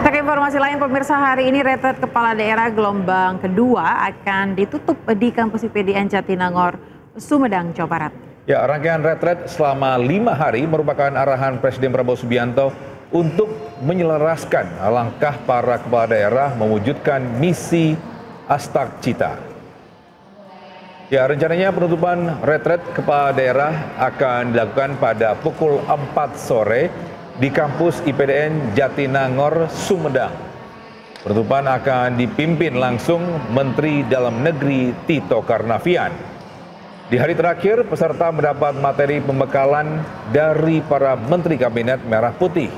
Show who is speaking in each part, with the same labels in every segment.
Speaker 1: Ke informasi lain, pemirsa, hari ini retret kepala daerah gelombang kedua akan ditutup di kampus IPDN Jatinangor, Sumedang, Jawa Barat.
Speaker 2: Ya, rangkaian retret selama 5 hari merupakan arahan Presiden Prabowo Subianto untuk menyelaraskan langkah para kepala daerah mewujudkan misi Astak Cita. Ya, rencananya penutupan retret kepala daerah akan dilakukan pada pukul 4 sore di kampus IPDN Jatinangor, Sumedang. Penutupan akan dipimpin langsung Menteri Dalam Negeri Tito Karnavian. Di hari terakhir, peserta mendapat materi pembekalan dari para Menteri Kabinet Merah Putih.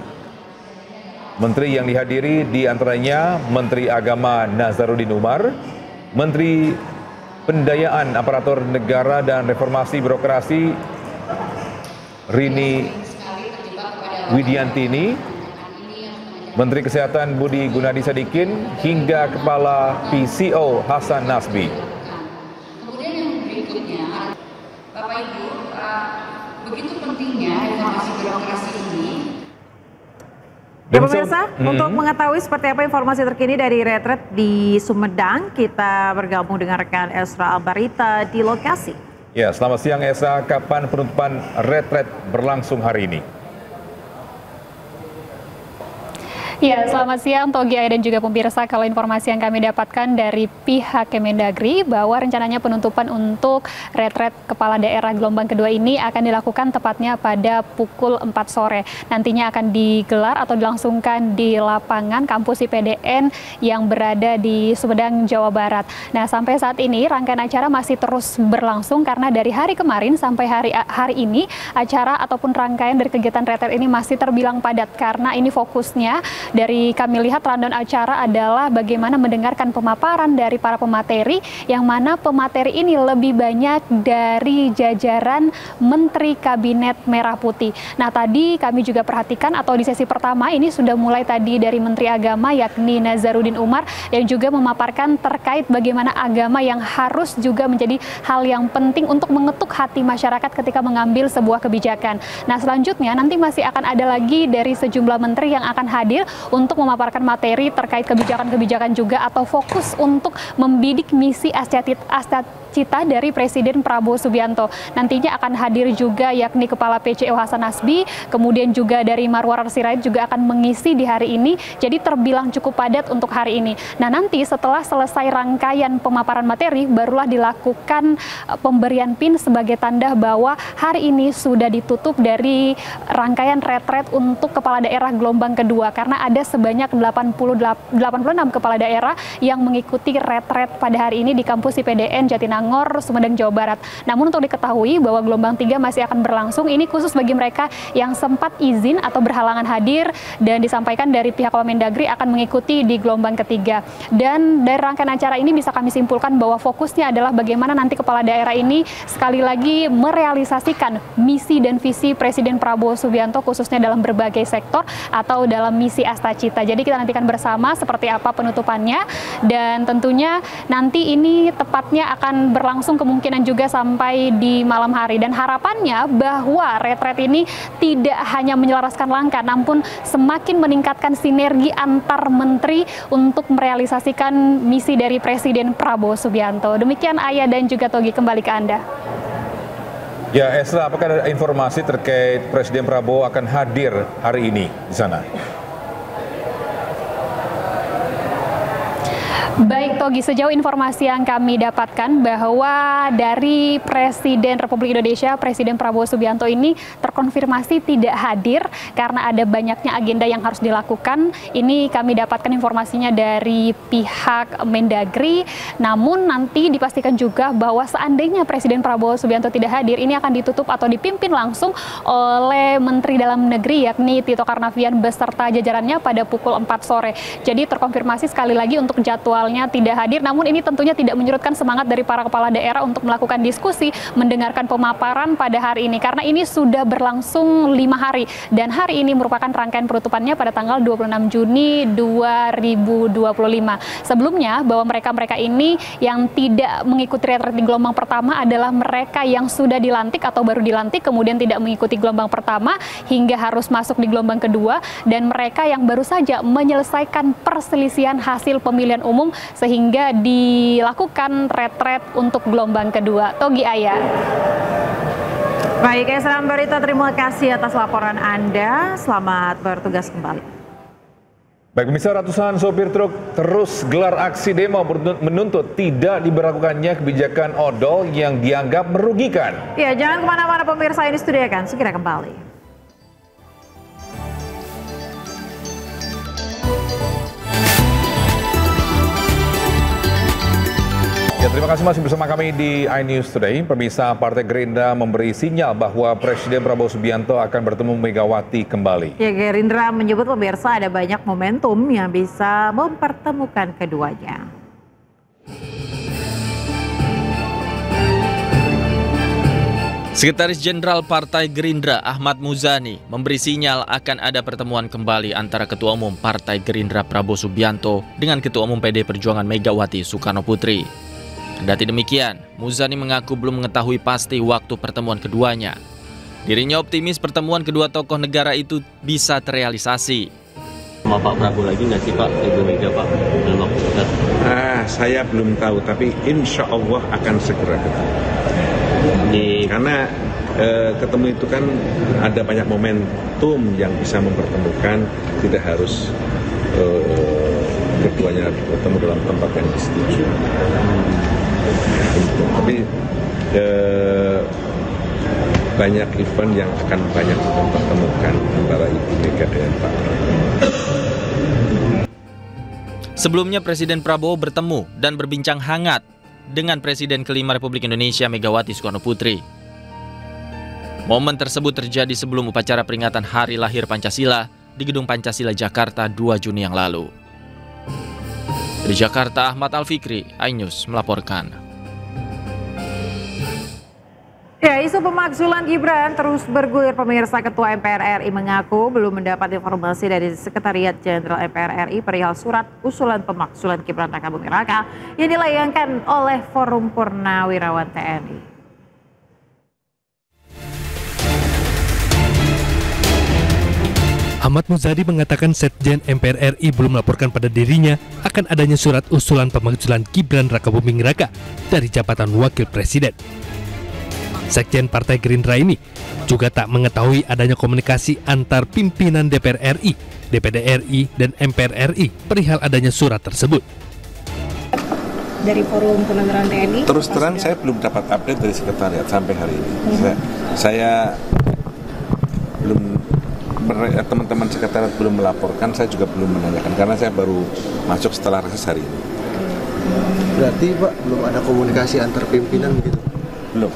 Speaker 2: Menteri yang dihadiri diantaranya Menteri Agama Nazaruddin Umar, Menteri Pendayaan Aparatur Negara dan Reformasi Birokrasi Rini Widiantini, Menteri Kesehatan Budi Gunadi Sadikin, hingga Kepala PCO Hasan Nasbi.
Speaker 3: Kemudian yang berikutnya, Bapak Ibu, begitu pentingnya informasi birokrasi ini.
Speaker 1: Ya, pemirsa, untuk mengetahui seperti apa informasi terkini dari retret di Sumedang, kita bergabung dengan rekan Esra Albarita di lokasi.
Speaker 2: Ya, selamat siang Esra, kapan penutupan retret berlangsung hari ini?
Speaker 4: Ya, selamat siang Togi dan juga pemirsa. Kalau informasi yang kami dapatkan dari pihak Kemendagri bahwa rencananya penutupan untuk retret kepala daerah gelombang kedua ini akan dilakukan tepatnya pada pukul 4 sore. Nantinya akan digelar atau dilangsungkan di lapangan kampus IPDN yang berada di Sumedang, Jawa Barat. Nah, sampai saat ini rangkaian acara masih terus berlangsung karena dari hari kemarin sampai hari ini acara ataupun rangkaian dari kegiatan retret ini masih terbilang padat karena ini fokusnya dari kami lihat rundown acara adalah bagaimana mendengarkan pemaparan dari para pemateri, yang mana pemateri ini lebih banyak dari jajaran Menteri Kabinet Merah Putih. Nah, tadi kami juga perhatikan atau di sesi pertama ini sudah mulai tadi dari Menteri Agama yakni Nazaruddin Umar yang juga memaparkan terkait bagaimana agama yang harus juga menjadi hal yang penting untuk mengetuk hati masyarakat ketika mengambil sebuah kebijakan. Nah, selanjutnya nanti masih akan ada lagi dari sejumlah menteri yang akan hadir untuk memaparkan materi terkait kebijakan-kebijakan juga atau fokus untuk membidik misi Astak Cita dari Presiden Prabowo Subianto. Nantinya akan hadir juga yakni Kepala PCO Hasan Nasbi, kemudian juga dari Marwar Sirait juga akan mengisi di hari ini. Jadi terbilang cukup padat untuk hari ini. Nah, nanti setelah selesai rangkaian pemaparan materi, barulah dilakukan pemberian PIN sebagai tanda bahwa hari ini sudah ditutup dari rangkaian retret untuk kepala daerah gelombang kedua karena ada sebanyak 86 kepala daerah yang mengikuti retret pada hari ini di kampus IPDN Jatinangor, Sumedang, Jawa Barat. Namun untuk diketahui bahwa gelombang 3 masih akan berlangsung, ini khusus bagi mereka yang sempat izin atau berhalangan hadir dan disampaikan dari pihak Kemendagri akan mengikuti di gelombang ketiga. Dan dari rangkaian acara ini bisa kami simpulkan bahwa fokusnya adalah bagaimana nanti kepala daerah ini sekali lagi merealisasikan misi dan visi Presiden Prabowo Subianto khususnya dalam berbagai sektor atau dalam misi Astak Cita. Jadi kita nantikan bersama seperti apa penutupannya dan tentunya nanti ini tepatnya akan berlangsung kemungkinan juga sampai di malam hari dan harapannya bahwa retret ini tidak hanya menyelaraskan langkah namun semakin meningkatkan sinergi antar menteri untuk merealisasikan misi dari Presiden Prabowo Subianto. Demikian Ayah dan juga Togi, kembali ke Anda.
Speaker 2: Ya, Esra, apakah ada informasi terkait Presiden Prabowo akan hadir hari ini di sana?
Speaker 4: Baik Togi, sejauh informasi yang kami dapatkan bahwa dari Presiden Republik Indonesia, Presiden Prabowo Subianto ini terkonfirmasi tidak hadir karena ada banyaknya agenda yang harus dilakukan. Ini kami dapatkan informasinya dari pihak Mendagri, namun nanti dipastikan juga bahwa seandainya Presiden Prabowo Subianto tidak hadir, ini akan ditutup atau dipimpin langsung oleh Menteri Dalam Negeri yakni Tito Karnavian beserta jajarannya pada pukul 4 sore. Jadi terkonfirmasi sekali lagi untuk jadwal awalnya tidak hadir, namun ini tentunya tidak menyurutkan semangat dari para kepala daerah untuk melakukan diskusi, mendengarkan pemaparan pada hari ini, karena ini sudah berlangsung 5 hari, dan hari ini merupakan rangkaian penutupannya pada tanggal 26 Juni 2025. Sebelumnya, bahwa mereka-mereka ini yang tidak mengikuti retret di gelombang pertama adalah mereka yang sudah dilantik atau baru dilantik, kemudian tidak mengikuti gelombang pertama hingga harus masuk di gelombang kedua, dan mereka yang baru saja menyelesaikan perselisihan hasil pemilihan umum sehingga dilakukan retret untuk gelombang kedua. Togi Ayah.
Speaker 1: Baik, Esra Ambarita, terima kasih atas laporan Anda. Selamat bertugas kembali.
Speaker 2: Baik pemirsa, ratusan sopir truk terus gelar aksi demo menuntut tidak diberlakukannya kebijakan odol yang dianggap merugikan.
Speaker 1: Ya, jangan kemana-mana pemirsa, ini Studio akan segera kembali.
Speaker 2: Ya, terima kasih masih bersama kami di iNews Today. Pemirsa, Partai Gerindra memberi sinyal bahwa Presiden Prabowo Subianto akan bertemu Megawati kembali.
Speaker 1: Ya, Gerindra menyebut pemirsa ada banyak momentum yang bisa mempertemukan keduanya.
Speaker 5: Sekretaris Jenderal Partai Gerindra Ahmad Muzani memberi sinyal akan ada pertemuan kembali antara Ketua Umum Partai Gerindra Prabowo Subianto dengan Ketua Umum PD Perjuangan Megawati Soekarno Putri. Kendati demikian, Muzani mengaku belum mengetahui pasti waktu pertemuan keduanya. Dirinya optimis pertemuan kedua tokoh negara itu bisa terrealisasi.
Speaker 6: Sama Pak Prabowo lagi nggak sih Pak, Ibu Mega Pak, dalam waktu dekat?
Speaker 7: Saya belum tahu, tapi insya Allah akan segera ketemu. Karena ketemu itu kan ada banyak momentum yang bisa mempertemukan, tidak harus keduanya bertemu dalam tempat yang disetujui. Tapi banyak event yang akan banyak mempertemukan antara Ibu Mega dengan Pak Prabowo.
Speaker 5: Sebelumnya Presiden Prabowo bertemu dan berbincang hangat dengan Presiden kelima Republik Indonesia Megawati Soekarno Putri. Momen tersebut terjadi sebelum upacara peringatan Hari Lahir Pancasila di Gedung Pancasila Jakarta 2 Juni yang lalu. Dari Jakarta, Ahmad Al-Fikri, iNews melaporkan.
Speaker 1: Ya, isu pemakzulan Gibran terus bergulir pemirsa. Ketua MPR RI mengaku belum mendapat informasi dari Sekretariat Jenderal MPR RI perihal surat usulan pemakzulan Gibran Rakabuming Raka yang dilayangkan oleh Forum Purnawirawan TNI.
Speaker 8: Ahmad Muzani mengatakan Sekjen MPR RI belum melaporkan pada dirinya akan adanya surat usulan pemakzulan Gibran Rakabuming Raka dari jabatan Wakil Presiden. Sekjen Partai Gerindra ini juga tak mengetahui adanya komunikasi antar pimpinan DPR RI, DPD RI, dan MPR RI perihal adanya surat tersebut.
Speaker 9: Dari Forum Purnawirawan TNI?
Speaker 7: Terus terang saya belum dapat update dari sekretariat sampai hari ini. Saya belum, teman-teman sekretariat belum melaporkan, saya juga belum menanyakan karena saya baru masuk setelah reses hari ini.
Speaker 10: Berarti Pak belum ada komunikasi antar pimpinan begitu?
Speaker 7: Belum.